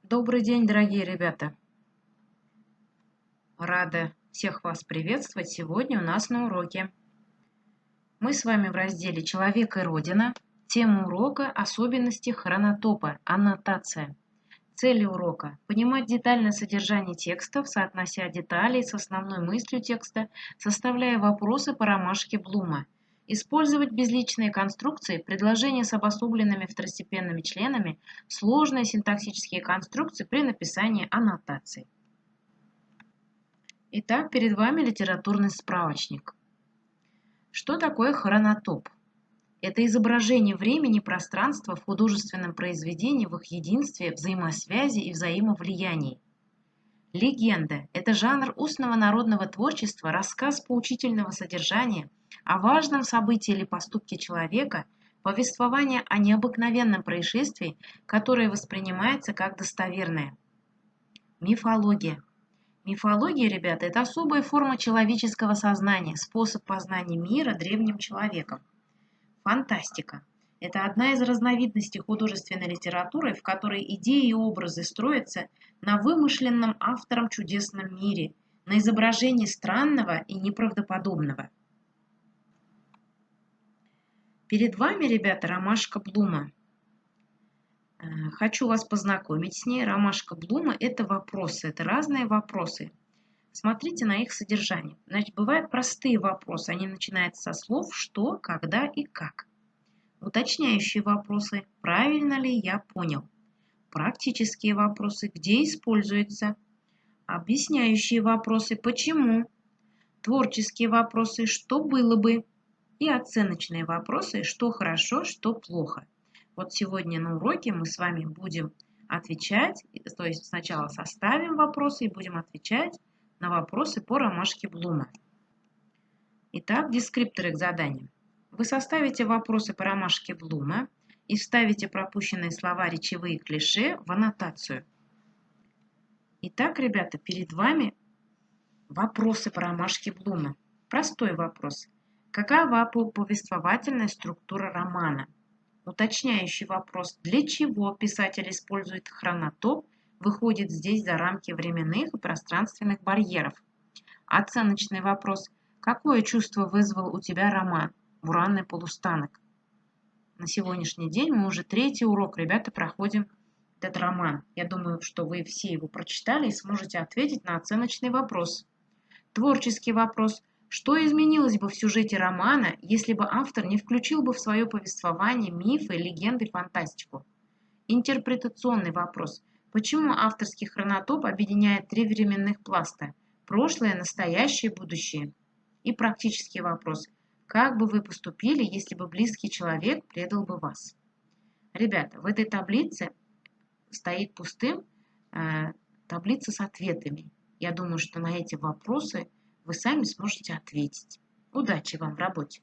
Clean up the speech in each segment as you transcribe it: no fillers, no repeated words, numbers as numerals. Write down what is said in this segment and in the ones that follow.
Добрый день, дорогие ребята! Рада всех вас приветствовать сегодня у нас на уроке. Мы с вами в разделе «Человек и Родина». Тема урока – особенности хронотопа, аннотация. Цели урока – понимать детальное содержание текстов, соотнося детали с основной мыслью текста, составляя вопросы по ромашке Блума. Использовать безличные конструкции, предложения с обособленными второстепенными членами, сложные синтаксические конструкции при написании аннотаций. Итак, перед вами литературный справочник. Что такое хронотоп? Это изображение времени и пространства в художественном произведении в их единстве, взаимосвязи и взаимовлиянии. Легенда – это жанр устного народного творчества, рассказ поучительного содержания о важном событии или поступке человека, повествование о необыкновенном происшествии, которое воспринимается как достоверное. Мифология. Мифология, ребята, это особая форма человеческого сознания, способ познания мира древним человеком. Фантастика. Это одна из разновидностей художественной литературы, в которой идеи и образы строятся на вымышленном автором чудесном мире, на изображении странного и неправдоподобного. Перед вами, ребята, ромашка Блума. Хочу вас познакомить с ней. Ромашка Блума – это вопросы, это разные вопросы. Смотрите на их содержание. Значит, бывают простые вопросы. Они начинаются со слов «что», «когда» и «как». Уточняющие вопросы «правильно ли я понял?». Практические вопросы «где используется?». Объясняющие вопросы «почему?». Творческие вопросы «что было бы?». И оценочные вопросы «что хорошо, что плохо?». Вот сегодня на уроке мы с вами будем отвечать, то есть сначала составим вопросы и будем отвечать на вопросы по ромашке Блума. Итак, дескрипторы к заданию. Вы составите вопросы по ромашке Блума и вставите пропущенные слова, речевые клише в аннотацию. Итак, ребята, перед вами вопросы по ромашке Блума. Простой вопрос. Какова повествовательная структура романа? Уточняющий вопрос. Для чего писатель использует хронотоп, выходит здесь за рамки временных и пространственных барьеров? Оценочный вопрос. Какое чувство вызвал у тебя роман «Буранный полустанок»? На сегодняшний день мы уже третий урок, ребята, проходим этот роман. Я думаю, что вы все его прочитали и сможете ответить на оценочный вопрос. Творческий вопрос. Что изменилось бы в сюжете романа, если бы автор не включил бы в свое повествование мифы, легенды, фантастику? Интерпретационный вопрос. Почему авторский хронотоп объединяет три временных пласта – прошлое, настоящее, будущее? И практический вопрос. Как бы вы поступили, если бы близкий человек предал бы вас? Ребята, в этой таблице стоит пустым таблица с ответами. Я думаю, что на эти вопросы вы сами сможете ответить. Удачи вам в работе!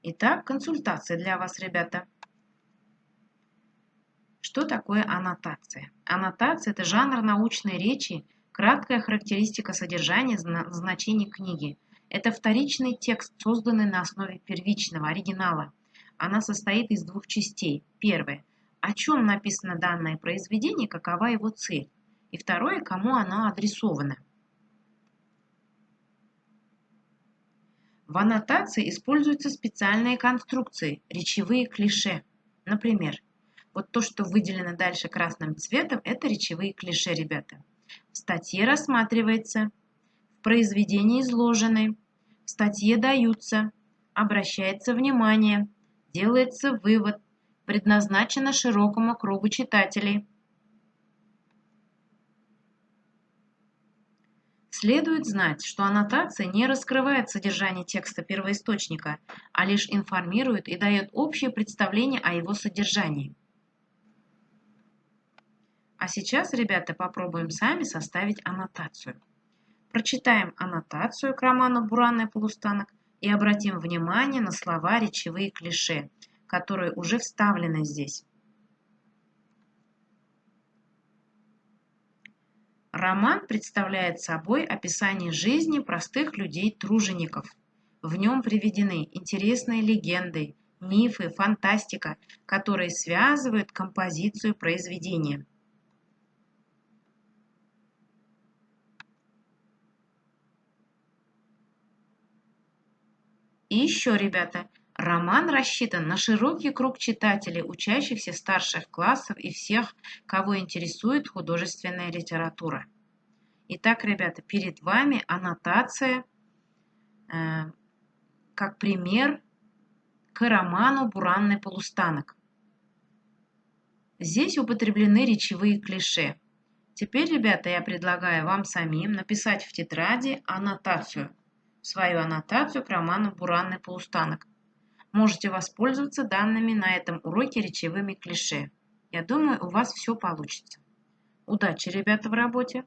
Итак, консультация для вас, ребята. Что такое аннотация? Аннотация – это жанр научной речи, краткая характеристика содержания значений книги. Это вторичный текст, созданный на основе первичного, оригинала. Она состоит из двух частей. Первое – о чем написано данное произведение, какова его цель. И второе – кому оно адресовано. В аннотации используются специальные конструкции, речевые клише. Например, вот то, что выделено дальше красным цветом, это речевые клише, ребята. В статье рассматривается, в произведении изложены, в статье даются, обращается внимание, делается вывод, предназначено широкому кругу читателей. Следует знать, что аннотация не раскрывает содержание текста первоисточника, а лишь информирует и дает общее представление о его содержании. А сейчас, ребята, попробуем сами составить аннотацию. Прочитаем аннотацию к роману «Буранный полустанок» и обратим внимание на слова речевые клише, которые уже вставлены здесь. Роман представляет собой описание жизни простых людей-тружеников. В нем приведены интересные легенды, мифы, фантастика, которые связывают композицию произведения. И еще, ребята, роман рассчитан на широкий круг читателей, учащихся старших классов и всех, кого интересует художественная литература. Итак, ребята, перед вами аннотация как пример к роману «Буранный полустанок». Здесь употреблены речевые клише. Теперь, ребята, я предлагаю вам самим написать в тетради аннотацию, свою аннотацию к роману «Буранный полустанок». Можете воспользоваться данными на этом уроке речевыми клише. Я думаю, у вас все получится. Удачи, ребята, в работе!